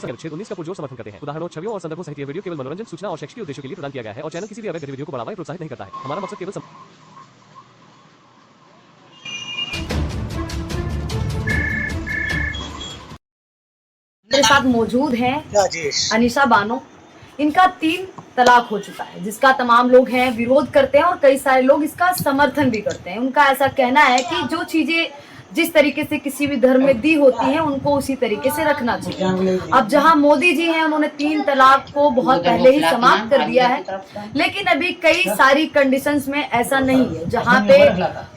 अनुच्छेद 19 का पुरजोर समर्थन करते हैं। उदाहरणों, छवियों और संदर्भों सहित ये वीडियो केवल मनोरंजन, सूचना और शैक्षिक उद्देश्यों के लिए प्रदान किया गया है और चैनल किसी भी अवैध गतिविधियों को बढ़ावा या प्रोत्साहित नहीं करता है। हमारा मकसद केवल मेरे साथ मौजूद हैं अनीशा बानो। इनका 3 तलाक हो चुका है, जिसका तमाम लोग हैं विरोध करते हैं और कई सारे लोग इसका समर्थन भी करते हैं। उनका ऐसा कहना है कि जो चीजें जिस तरीके से किसी भी धर्म में दी होती हैं उनको उसी तरीके से रखना चाहिए। अब जहां मोदी जी हैं उन्होंने 3 तलाक को बहुत पहले ही समाप्त कर दिया है, लेकिन अभी कई सारी कंडीशंस में ऐसा नहीं है। जहां पे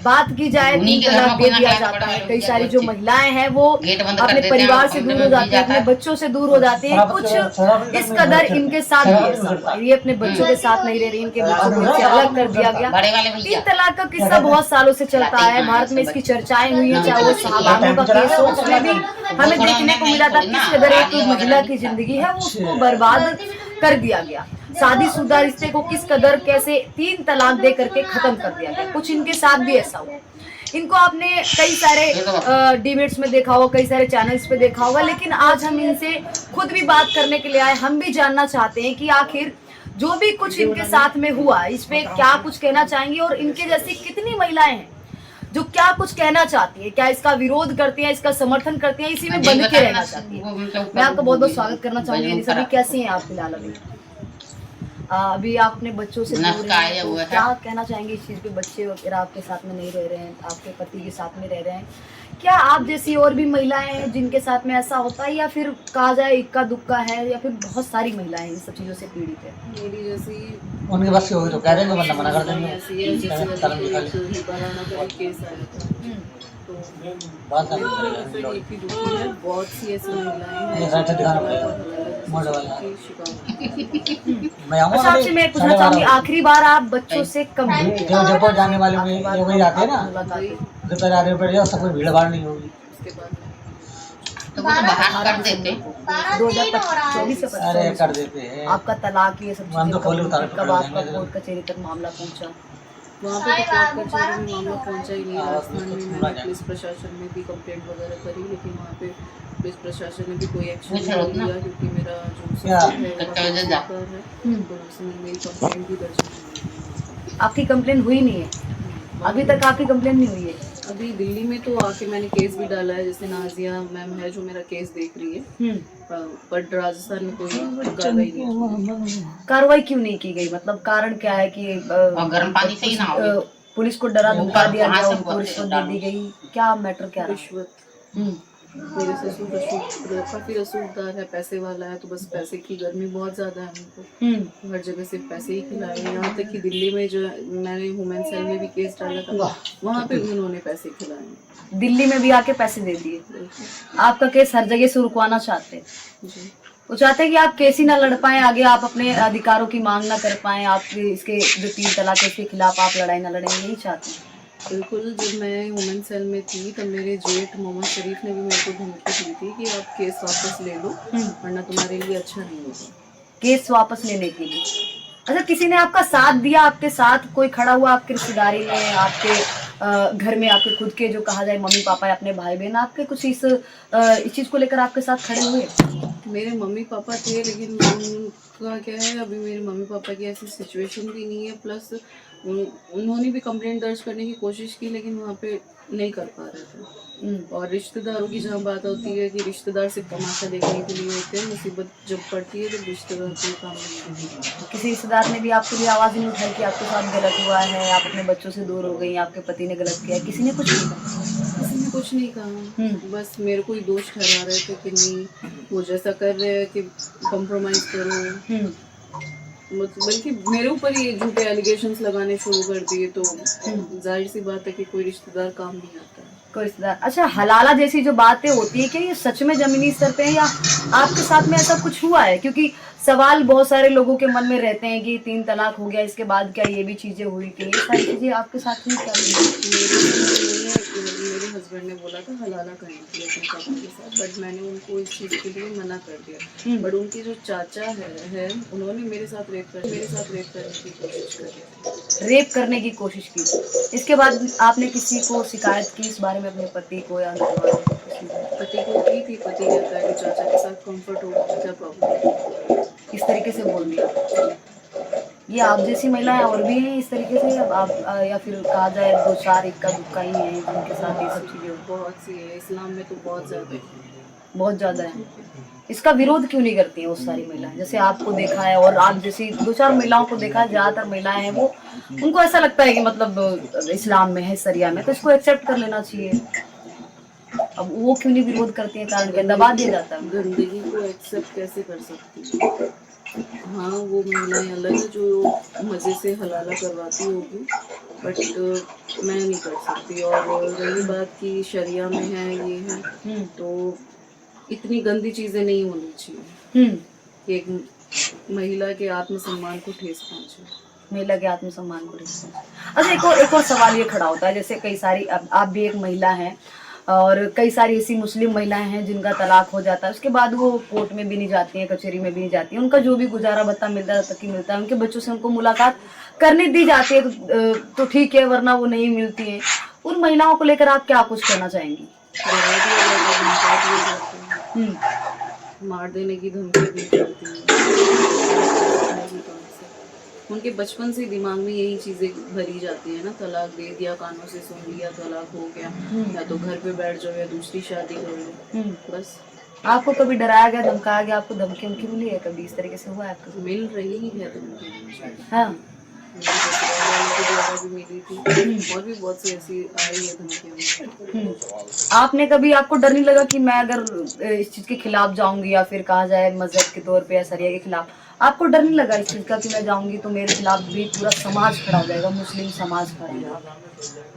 बात की जाए 3 तलाक दे दिया जाता है, कई सारी जो महिलाएं हैं वो अपने परिवार से दूर हो जाती है, अपने बच्चों से दूर हो जाती है। कुछ इस कदर इनके साथ भी ऐसा हुआ, ये अपने बच्चों के साथ नहीं रह रही, इनके बच्चों को इससे अलग कर दिया गया। 3 तलाक का किस्सा बहुत सालों से चलता है, भारत में इसकी चर्चाएं हुई है, चाहे वो साहबानों का केस हो, उसमें भी हमें देखने को मिला था किस कदर एक महिला की जिंदगी है वो उसको बर्बाद कर दिया गया। शादीशुदा रिश्ते को किस कदर कैसे 3 तलाक दे करके खत्म कर दिया गया। कुछ इनके साथ भी ऐसा हुआ। इनको आपने कई सारे डिबेट्स में देखा होगा, कई सारे चैनल्स पे देखा होगा, लेकिन आज हम इनसे खुद भी बात करने के लिए आए। हम भी जानना चाहते हैं कि आखिर जो भी कुछ इनके साथ में हुआ इस पे क्या कुछ कहना चाहेंगे और इनके जैसी कितनी महिलाएं हैं जो क्या कुछ कहना चाहती है, क्या इसका विरोध करती है, इसका समर्थन करती है, इसी में बंद के रहना चाहती है। मैं आपका बहुत बहुत स्वागत करना चाहूंगी। अनीशा जी, कैसी हैं आप फिलहाल? अभी आप अपने बच्चों से दूर हैं, तो क्या कहना चाहेंगे इस चीज पे? बच्चे वगैरह आपके साथ में नहीं रह रहे हैं, आपके पति के साथ में रह रहे हैं। क्या आप जैसी और भी महिलाएं हैं जिनके साथ में ऐसा होता है, या फिर कहा जाए इक्का दुक्का है, या फिर बहुत सारी महिलाएं इन सब चीजों से पीड़ित है? मेरी जैसी उनके बस से होगी तो कह देंगे, वरना मना कर देंगे। बहुत सी ऐसी महिलाएं अच्छा, आपसे मैं पूछना चाहूंगी, आखिरी बार आप बच्चों से कब जब जाने वाले में जाते हैं ना, सब भीड़ भाड़ नहीं होगी तो वो बाहर कर देते 2024 से अरे कर देते हैं। आपका तलाक ये सब हम तो खोले उतार कब आपका कोर्ट कचहरी तक मामला पहुंचा? वहाँ पे कोर्ट कचहरी में मामला पहुंचा ही नहीं। राजस्थान में मैंने पुलिस प्रशासन में भी कंप्लेंट वगैरह करी, लेकिन वहाँ पे पुलिस प्रशासन ने भी कोई एक्शन नहीं लिया, क्योंकि मेरा जो है तो उसने मेरी कंप्लेंट भी दर्ज की। आपकी कंप्लेन हुई नहीं है अभी तक? आपकी कंप्लेन नहीं हुई है? अभी दिल्ली में तो आके मैंने केस भी डाला है, जैसे नाजिया मैम है जो मेरा केस देख रही है, बट राजस्थान में कोई कार्रवाई नहीं। कार्रवाई क्यों नहीं की गई? मतलब कारण क्या है कि गर्म पानी से ही ना हो, पुलिस को डरा धमका दिया गया, उनको रिश्वत दे दी गई? क्या मैटर क्या? रिश्वत मेरे ससुर काफी रसूखदार है, पैसे वाला है, तो बस पैसे की गर्मी बहुत ज्यादा है उनको। हर जगह सिर्फ पैसे ही खिलाए। यहाँ तक कि दिल्ली में जो मैंने वुमेन सेल में भी केस डाला था, वहाँ पे भी उन्होंने पैसे खिलाए। दिल्ली में भी आके पैसे दे दिए। आपका केस हर जगह से रुकवाना चाहते हैं? वो चाहते हैं कि आप केस ही ना लड़ पाए आगे, आप अपने अधिकारों की मांग ना कर पाए, आप इसके जो 3 तलाक के खिलाफ आप लड़ाई ना लड़ें, यही चाहते हैं? बिल्कुल। जब मैं वुमेन सेल में थी तब मेरे जेठ मोहम्मद शरीफ ने भी मेरे को धमकी दी थी कि आप केस वापस ले लो, वरना तुम्हारे लिए अच्छा नहीं होगा। केस वापस लेने के लिए? अच्छा, किसी ने आपका साथ दिया? आपके साथ कोई खड़ा हुआ आपकी रिश्तेदारी में, आपके घर में, आपके खुद के जो कहा जाए मम्मी पापा या अपने भाई बहन, आपके कुछ इस चीज को लेकर आपके साथ खड़े हुए? मेरे मम्मी पापा थे, लेकिन उनका क्या है, अभी मेरे मम्मी पापा की ऐसी सिचुएशन भी नहीं है। प्लस उन्होंने भी कंप्लेंट दर्ज करने की कोशिश की, लेकिन वहाँ पे नहीं कर पा रहे थे। और रिश्तेदारों की जहाँ बात होती है कि रिश्तेदार सिर्फ तमाशा देखने के लिए होते हैं, मुसीबत जब पड़ती है तो रिश्तेदार कोई काम नहीं करते। किसी रिश्तेदार ने भी आपके लिए आवाज़ नहीं उठाई कि आपके साथ गलत हुआ है, आप अपने बच्चों से दूर हो गई, आपके पति ने गलत किया? किसी ने कुछ नहीं कहा? किसी ने कुछ नहीं कहा, बस मेरे को ही दोष ठहरा रहे थे कि नहीं वो जैसा कर रहे हैं कि कॉम्प्रोमाइज करो, बल्कि मेरे ऊपर ये झूठे एलिगेशंस लगाने शुरू कर दिए। तो जाहिर सी बात है कि कोई रिश्तेदार काम नहीं आता है। कोई रिश्तेदार? अच्छा, हलाला जैसी जो बातें होती है, क्या ये सच में जमीनी स्तर पे है या आपके साथ में ऐसा कुछ हुआ है? क्योंकि सवाल बहुत सारे लोगों के मन में रहते हैं कि 3 तलाक हो गया, इसके बाद क्या ये भी चीजें हुई थी? ये सारी चीजें आपके साथ हुई क्या? मेरे हस्बैंड ने बोला था हलाला करने के लिए अपने पापा के साथ, बट मैंने उनको इस चीज़ के लिए मना कर दिया। बट उनकी जो चाचा है उन्होंने मेरे साथ रेप करने की कोशिश करी। रेप करने की कोशिश की? इसके बाद आपने किसी को शिकायत की इस बारे में? अपने पति को या पति को की थी, पति कहता है कि चाचा के साथ कंफर्ट हो, क्या प्रॉब्लम। इस तरीके से बोल दिया। ये आप जैसी महिलाएं और भी हैं इस तरीके से, अब आप या फिर कहा जाए 2-4 इक्का दुक्का ही हैं जिनके साथ ये सब चीजें होती बहुत सी है, इस्लाम में तो बहुत ज्यादा है। बहुत ज्यादा है। इसका विरोध क्यों नहीं करती हैं वो सारी महिलाएं? जैसे आपको देखा है और आप जैसी 2-4 महिलाओं को देखा है, ज्यादातर महिलाएं हैं वो, उनको ऐसा लगता है कि मतलब इस्लाम में है, शरिया में, तो इसको एक्सेप्ट कर लेना चाहिए। अब वो क्यों नहीं विरोध करती है? कारण क्या? दबा दिया जाता है। गंदगी को एक्सेप्ट कैसे कर सकती है? हाँ, वो महिलाएं अलग है जो मजे से हलाला करवाती होगी, बट मैं नहीं कर सकती। और रही बात की शरिया में है, ये है, तो इतनी गंदी चीजें नहीं होनी चाहिए कि एक महिला के आत्मसम्मान को ठेस पहुंचे। महिला के आत्मसम्मान को ठेस पहुंचे। अच्छा, एक और सवाल ये खड़ा होता है, जैसे कई सारी, आप भी एक महिला हैं और कई सारी ऐसी मुस्लिम महिलाएं हैं जिनका तलाक हो जाता है, उसके बाद वो कोर्ट में भी नहीं जाती हैं, कचहरी में भी नहीं जाती हैं, उनका जो भी गुजारा भत्ता मिलता है, उनके बच्चों से उनको मुलाकात करने दी जाती है तो ठीक है, वरना वो नहीं मिलती है। उन महिलाओं को लेकर आप क्या कुछ कहना चाहेंगी? मार देने की धमकी दी जाती है। उनके बचपन से दिमाग में यही चीजें भरी जाती है ना, तलाक दे दिया, कानों से सुन लिया, तलाक हो गया, या तो घर पे बैठ जाओ या दूसरी शादी कर लो, बस। आपको कभी डराया गया, धमकाया गया? आपको धमकी उमकी मिली है कभी? इस तरीके से हुआ है आपको? मिल रही है धमकी। हाँ, भी मिली थी और भी बहुत सी ऐसी आई है धमकियां। आपने कभी, आपको डर नहीं लगा कि मैं अगर इस चीज के खिलाफ जाऊंगी, या फिर कहा जाए मजहब के तौर पे या शरिया के खिलाफ, आपको डर नहीं लगा इस चीज का कि मैं जाऊंगी तो मेरे खिलाफ भी पूरा समाज खड़ा हो जाएगा, मुस्लिम समाज खड़ा हो जाएगा?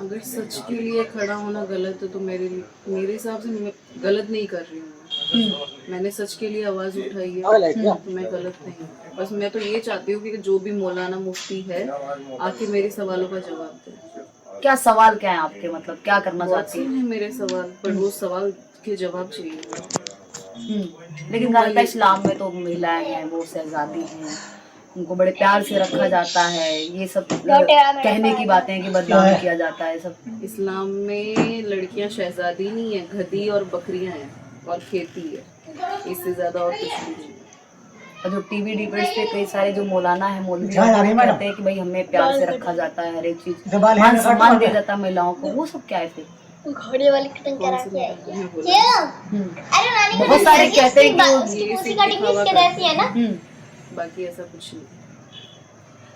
अगर सच के लिए खड़ा होना गलत है तो मेरे हिसाब से मैं गलत नहीं कर रही हूँ। मैंने सच के लिए आवाज उठाई है तो मैं गलत नहीं हूँ। बस मैं तो ये चाहती हूँ कि जो भी मौलाना मुफ्ती है आके मेरे सवालों का जवाब दे। क्या सवाल क्या है आपके, मतलब क्या करना चाहती हैं? मेरे सवाल, पर वो सवाल के जवाब चाहिए। लेकिन कहा इस्लाम में तो महिलाएं हैं, वो शहजादी हैं, उनको बड़े प्यार से रखा जाता है, ये सब कहने की बातें हैं कि बदनाम किया जाता है सब। इस्लाम में लड़कियां शहजादी नहीं है, गधी और बकरियां हैं और खेती है, इससे ज्यादा और कुछ नहीं। और जो टीवी डिबेट्स पे कई सारे जो मौलाना है, मौलवी कहते हैं कि भाई हमें प्यार से रखा जाता है, हर एक चीज मान सम्मान दिया जाता है महिलाओं को, वो सब क्या है फिर? घोड़े वाली कटिंग करा के आई अरे नानी बहुत सारे कहते हैं कि उसी कटिंग इसके रहती है ना। बाकी ऐसा कुछ नहीं।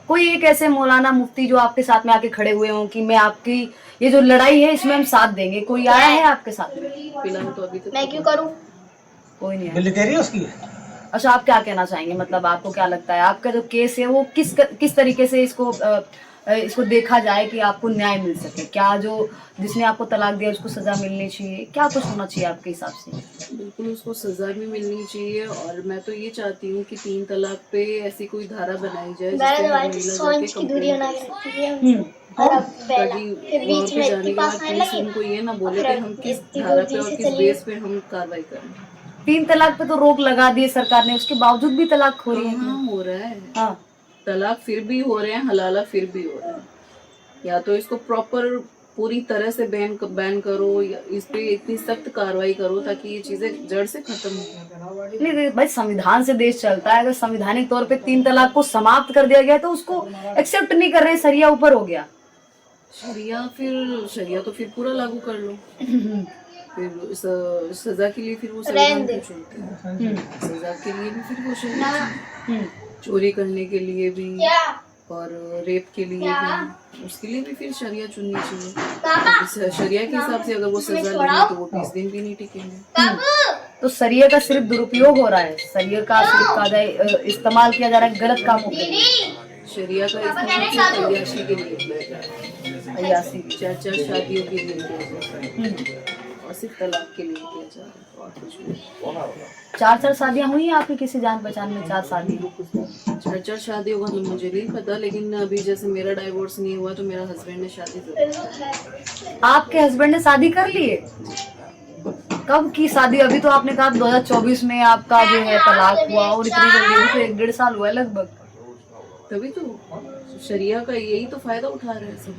कोई एक ऐसे मौलाना मुफ्ती जो आपके साथ में आके खड़े हुए हों कि मैं आपकी ये जो लड़ाई है इसमें हम साथ देंगे, कोई आया है आपके साथ में? फिलहाल तो अभी तक मैं क्यों करूं? कोई नहीं बिल्ली तेरी है उसकी। अच्छा, आप क्या कहना चाहेंगे, मतलब आपको क्या लगता है आपका जो केस है वो किस तरीके से इसको देखा जाए कि आपको न्याय मिल सके? क्या जो जिसने आपको तलाक दिया उसको सजा मिलनी चाहिए? क्या कुछ होना चाहिए आपके हिसाब से? बिल्कुल उसको सजा भी मिलनी चाहिए। और मैं तो ये चाहती हूँ कि 3 तलाक पे ऐसी कोई धारा बनाई जाए जिससे दूरी बना के रखी है बीच में जाने के बाद पुलिस उनको ये ना बोले कि हम किस धारा पे और किस बेस पे हम कार्रवाई करें। 3 तलाक पे तो रोक लगा दी है सरकार ने, उसके बावजूद भी तलाक हो रही है। हाँ, हो रहा है। हाँ, तलाक फिर भी हो रहे हैं, हलाला फिर भी हो रहा है। या तो इसको प्रॉपर पूरी तरह से बैन करो, या इस पे इतनी सख्त कार्रवाई करो ताकि ये चीजें जड़ से खत्म हो। नहीं भाई, संविधान से देश चलता है। अगर संवैधानिक तौर पे 3 तलाक को समाप्त कर दिया गया तो उसको एक्सेप्ट नहीं कर रहे, शरिया ऊपर हो गया। शरिया तो फिर पूरा लागू कर लो। फिर सजा के लिए फिर वो संविधान को चुनते हैं। सजा के लिए भी फिर वो शरिया, चोरी करने के लिए भी और रेप के लिए भी, उसके लिए भी फिर शरिया चुननी चाहिए। शरिया के हिसाब से अगर वो सजा लेंगे तो वो 20 दिन भी नहीं टिकेंगे। तो शरिया का सिर्फ दुरुपयोग हो रहा है, शरिया का सिर्फ इस्तेमाल किया जा रहा है गलत कामों के लिए। शरिया का इस्तेमाल अय्याशी के लिए किया जा रहा है, अय्याशी 4 शादियों के लिए किया जा रहा है और सिर्फ तलाक के लिए किया जा रहा है और कुछ नहीं। 4 शादियां हुई हैं आपकी किसी जान पहचान में? 4 शादी? 4 शादियों का तो मुझे नहीं पता, लेकिन अभी जैसे मेरा डाइवोर्स नहीं हुआ तो मेरा हस्बैंड ने शादी कर। आपके हस्बैंड ने शादी कर ली है? कब की शादी? अभी तो आपने कहा 2024 में आपका जो है तलाक हुआ, और इतनी जल्दी तो 1-1.5 साल हुआ है लगभग। तभी तो शरिया का यही तो फायदा उठा रहे हैं सब।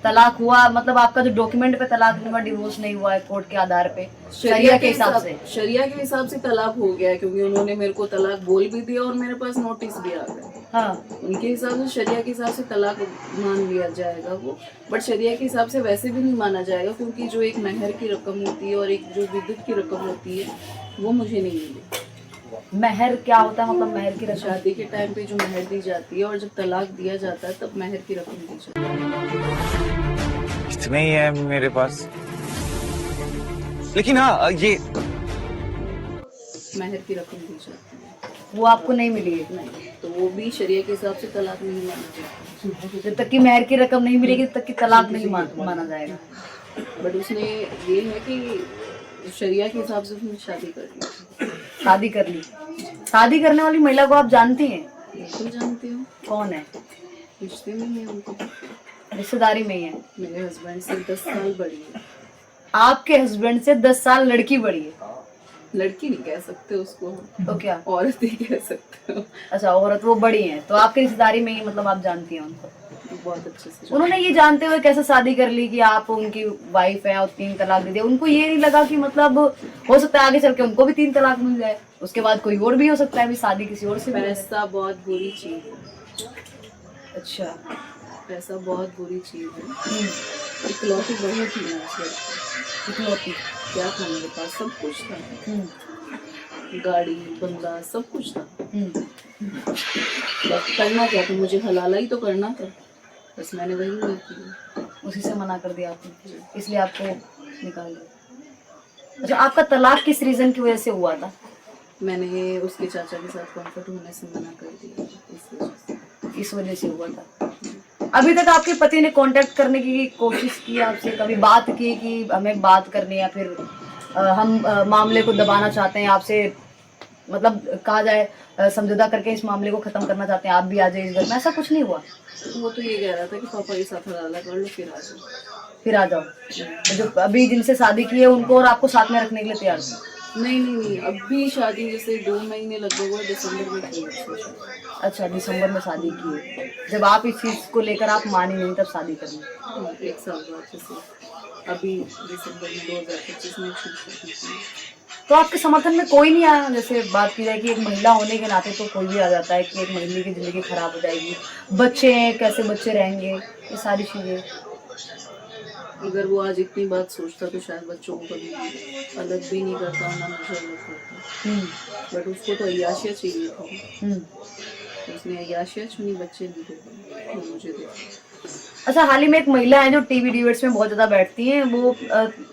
तलाक हुआ, मतलब आपका जो डॉक्यूमेंट पे तलाक नहीं हुआ, डिवोर्स नहीं हुआ है कोर्ट के आधार पे, शरिया के हिसाब से? शरिया के हिसाब से तलाक हो गया है, क्योंकि उन्होंने मेरे को तलाक बोल भी दिया और मेरे पास नोटिस भी आ गया। हाँ, उनके हिसाब से शरिया के हिसाब से तलाक मान लिया जाएगा वो, बट शरिया के हिसाब से वैसे भी नहीं माना जाएगा, क्योंकि जो एक महर की रकम होती है और एक जो विद्युत की रकम होती है वो मुझे नहीं मिली। महर क्या होता है, मतलब महर की रकम? शादी के टाइम पे जो महर दी जाती है और जब तलाक दिया जाता है तब महर की रकम दी जाती है। इतना ही है मेरे पास, लेकिन हाँ ये महर की रकम दी जाती है, वो आपको नहीं मिली है? नहीं, तो वो भी शरिया के हिसाब से तलाक नहीं माना जाता। जब तक की महर की रकम नहीं मिलेगी तब तक की तलाक नहीं माना जाएगा। बट उसने ये है कि शरिया के हिसाब से उसने शादी कर ली। शादी कर ली? शादी करने वाली महिला को आप जानती हैं? बिल्कुल जानती हूँ। कौन है? रिश्ते में ही है उनको, रिश्तेदारी में ही है? मेरे हस्बैंड से 10 साल बड़ी है। आपके हस्बैंड से 10 साल लड़की बड़ी है? लड़की नहीं कह सकते उसको, तो क्या? औरत ही कह सकते हो। अच्छा, औरत वो बड़ी है, तो आपकी रिश्तेदारी में ही, मतलब आप जानती हैं उनको? बहुत अच्छे से। उन्होंने ये जानते हुए कैसे शादी कर ली कि आप उनकी वाइफ है और 3 तलाक दे दिया? उनको ये नहीं लगा कि मतलब हो सकता है आगे चल के उनको भी 3 तलाक मिल जाए, उसके बाद कोई और भी हो सकता है, भी शादी किसी और से भी हो जाए। पैसा बहुत बुरी चीज है। अच्छा, पैसा बहुत बुरी चीज है। इकलौती बहू थी ना उस लड़की। इकलौती? क्या था मेरे पास? सब कुछ था, हम्म, गाड़ी बंगला सब कुछ था। हम्म। बस करना क्या था, मुझे हलाला ही तो करना था, बस मैंने वही नहीं किया। उसी से मना कर दिया आपने, इसलिए आपको निकाल दिया। अच्छा, आपका तलाक किस रीजन की वजह से हुआ था? मैंने उसके चाचा के साथ कॉन्फ्लिक्ट होने से मना कर दिया, इस वजह से हुआ था। अभी तक आपके पति ने कांटेक्ट करने की कोशिश की आपसे? कभी बात की कि हमें बात करनी है, या फिर हम मामले को दबाना चाहते हैं आपसे, मतलब कहा जाए समझौता करके इस मामले को खत्म करना चाहते हैं, आप भी आ जाइए इस घर में, ऐसा कुछ नहीं हुआ? वो तो ये कह रहा था कि पापा के साथ हलाला कर लो फिर आ जाओ। फिर आ जाओ? जो अभी जिनसे शादी की है उनको और आपको साथ में रखने के लिए तैयार थे? नहीं, अभी शादी जैसे 2 महीने लगभग हुआ, दिसंबर में की है। अच्छा, दिसंबर में शादी की है। जब आप इस चीज को लेकर आप मानी नहीं तब शादी करनी? 1 साल बाद जैसे अभी दिसंबर में 2025 में शादी की। तो आपके समर्थन में कोई नहीं आया? जैसे बात की जाए कि एक महिला होने के नाते तो कोई भी आ जाता है कि एक महिला की जिंदगी खराब हो जाएगी, बच्चे हैं, कैसे बच्चे रहेंगे, ये सारी चीजें। अगर वो आज इतनी बात सोचता तो शायद बच्चों को कभी अलग भी नहीं करता, ना मुझे अलग करता। बट उसको तो अय्याशिया चाहिए था, उसने अय्याशिया चुनी, बच्चे नहीं थे मुझे दे। अच्छा, हाल ही में एक महिला है जो टीवी डिबेट्स में बहुत ज्यादा बैठती हैं, वो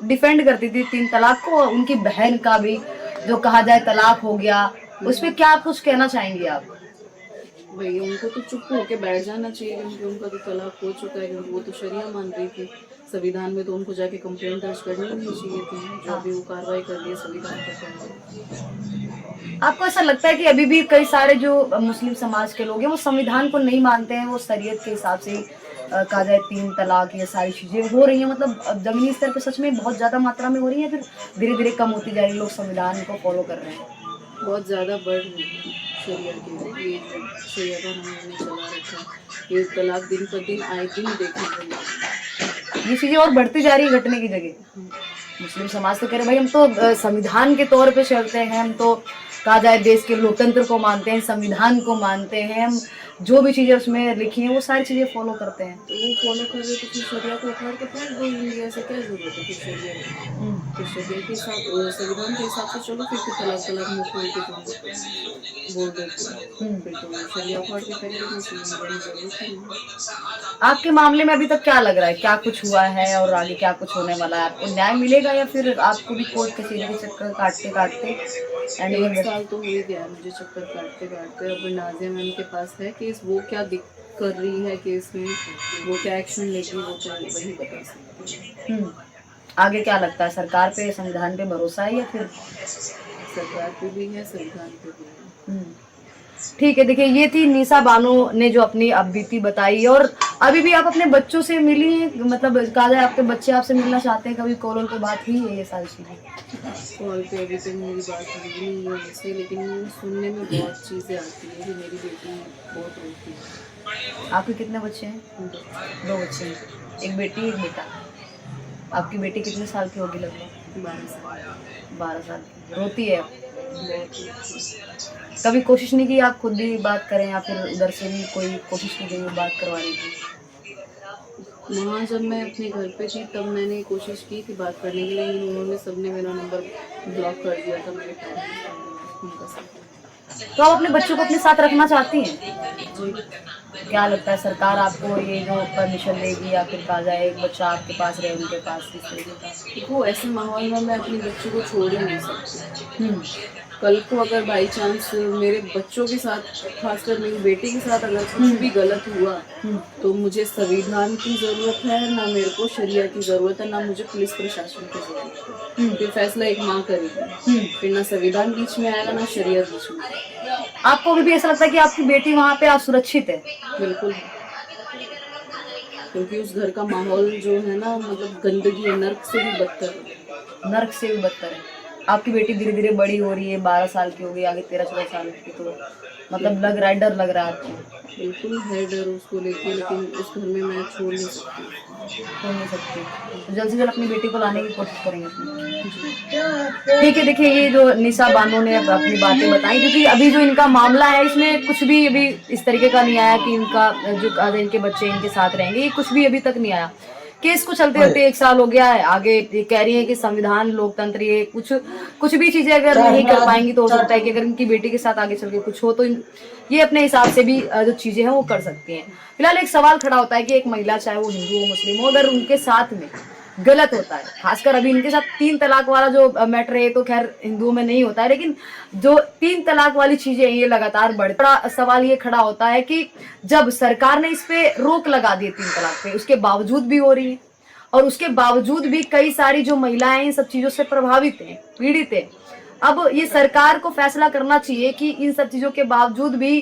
डिफेंड करती थी 3 तलाक को, उनकी बहन का भी जो कहा जाए तलाक हो गया, उस पर क्या कुछ कहना चाहेंगी आप? भैया उनको तो चुप होके बैठ जाना चाहिए, क्योंकि उनका तो तलाक हो चुका है, क्योंकि वो तो शरिया मान रही थी। संविधान में तो उनको जाके कंप्लेंट दर्ज करनी नहीं चाहिए थी, जो भी वो कार्रवाई कर रही है संविधान का। आपको ऐसा लगता है कि अभी भी कई सारे जो मुस्लिम समाज के लोग हैं वो संविधान को नहीं मानते हैं, वो शरीयत के हिसाब से कहा जाए 3 तलाक, ये सारी चीजें हो रही हैं, मतलब जमीनी स्तर पे सच में बहुत ज्यादा मात्रा में हो रही है, फिर धीरे धीरे कम होती जा रही है, लोग संविधान को फॉलो कर रहे हैं? बहुत ज़्यादा बढ़ रही है शरिया की, ये शरिया का हमने चला रखा, ये तलाक दिन पर दिन आए दिन देखने को मिल रहा है। ये चीजें और बढ़ती जा रही है घटने की जगह। मुस्लिम समाज तो कह रहे भाई हम तो संविधान के तौर पे चलते हैं, हम तो कहा जाए देश के लोकतंत्र को मानते हैं, संविधान को मानते हैं, हम जो भी चीजें उसमें लिखी हैं वो सारी चीजें फॉलो करते हैं। तो वो फॉलो कर रहे तो फिर शरिया को उखाड़ के फेंक दो, इंडिया से क्या जरूरत है फिर शरिया की? तो शरिया के हिसाब संविधान के हिसाब से चलो, फिर तो तलाक मुँह खोल के तुम बोल देते हो, फिर तो शरिया उखाड़ के फेंक देना चाहिए, जरूरत नहीं। आपके मामले में अभी तक क्या लग रहा है, क्या कुछ हुआ है और आगे क्या कुछ होने वाला है? आपको न्याय मिलेगा या फिर आपको भी कोर्ट कचहरी के चक्कर काटते काटते 1 साल तो हो ही गया मुझे चक्कर काटते काटते। अब नाजिया मैम के पास है केस, वो क्या कर रही है केस में, वो क्या एक्शन लेगी, वो तो वही बता सकती है। आगे क्या लगता है, सरकार पे, संविधान पे भरोसा है या फिर? सरकार पे भी है, संविधान पे भी है। ठीक है, देखिए ये थी निशा बानो ने जो अपनी अब बीती बताई, और अभी भी आप अपने बच्चों से मिली हैं, मतलब कहा जाए आपके बच्चे आपसे मिलना चाहते हैं, कभी कॉल पे बात हुई है ये सारी चीजें? कॉल पे अभी तक मेरी बात हुई नहीं है उनसे, लेकिन सुनने में बहुत चीज़ें आती है कि मेरी बेटी बहुत रोती है। आपके कितने बच्चे हैं? 2 बच्चे हैं, एक बेटी एक बेटा। आपकी बेटी कितने साल की होगी लगभग? 12 साल 12 साल की। रोती है? कभी कोशिश नहीं की आप खुद भी बात करें या फिर उधर से भी कोई कोशिश की गई हो बात करवाने की? वहाँ जब मैं अपने घर पे थी तब मैंने कोशिश की थी बात करने के लिए, लेकिन उन्होंने सबने मेरा नंबर ब्लॉक कर दिया था मेरे फ़ोन। तो आप अपने बच्चों को अपने साथ रखना चाहती हैं? क्या लगता है सरकार आपको ये जो परमिशन देगी या फिर कहा जाए एक बच्चा आपके पास रहे उनके पास, इस तरीके का? देखो ऐसे माहौल में मैं अपने बच्चों को छोड़ ही नहीं सकती। कल को अगर बाई चांस मेरे बच्चों के साथ, खासकर मेरी बेटी के साथ अगर कुछ भी गलत हुआ तो मुझे संविधान की ज़रूरत है, ना मेरे को शरिया की ज़रूरत है, ना मुझे पुलिस प्रशासन की ज़रूरत है। फिर फैसला एक माँ करेगी, फिर ना संविधान बीच में आएगा ना शरिया बीच में आएगा। आपको अभी भी ऐसा लगता है कि आपकी बेटी वहाँ पे असुरक्षित है? बिल्कुल, क्योंकि उस घर का माहौल जो है ना, मतलब गंदगी है, नर्क से भी बदतर है। नर्क से भी बदतर है। आपकी बेटी धीरे धीरे बड़ी हो रही है, 12 साल की हो गई, आगे 13-14 साल की, तो मतलब लग रहा है, डर लग रहा है आपको? बिल्कुल है डर उसको लेके, लेकिन उस घर में मैं छोड़ नहीं सकती। छोड़ नहीं सकती, तो जल्द से जल्द अपनी बेटी को लाने की कोशिश करेंगे अपनी। ठीक है, देखिए ये जो निशा बानो ने अपनी बातें बताई, क्योंकि अभी जो इनका मामला है इसमें कुछ भी अभी इस तरीके का नहीं आया कि इनका जो इनके बच्चे इनके साथ रहेंगे, ये कुछ भी अभी तक नहीं आया। केस को चलते चलते 1 साल हो गया है, आगे ये कह रही है कि संविधान, लोकतंत्र, ये कुछ भी चीजें अगर नहीं कर पाएंगी तो हो सकता है कि अगर इनकी बेटी के साथ आगे चल के कुछ हो तो ये अपने हिसाब से भी जो चीजें हैं वो कर सकती हैं। फिलहाल एक सवाल खड़ा होता है कि एक महिला, चाहे वो हिंदू हो मुस्लिम हो, अगर उनके साथ में गलत होता है, खासकर अभी इनके साथ 3 तलाक वाला जो मैटर है, तो खैर हिंदुओं में नहीं होता है, लेकिन जो 3 तलाक वाली चीजें ये लगातार बड़ा सवाल ये खड़ा होता है कि जब सरकार ने इस पे रोक लगा दी 3 तलाक पे, उसके बावजूद भी हो रही है, और उसके बावजूद भी कई सारी जो महिलाएं इन सब चीजों से प्रभावित हैं, पीड़ित हैं। अब ये सरकार को फैसला करना चाहिए कि इन सब चीजों के बावजूद भी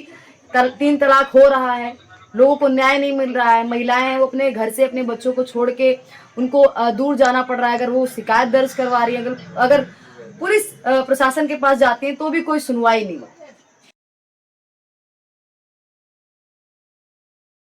3 तलाक हो रहा है, लोगों को न्याय नहीं मिल रहा है, महिलाएं हैं वो अपने घर से अपने बच्चों को छोड़ के उनको दूर जाना पड़ रहा है, अगर वो शिकायत दर्ज करवा रही है, अगर पुलिस प्रशासन के पास जाती है तो भी कोई सुनवाई नहीं होती।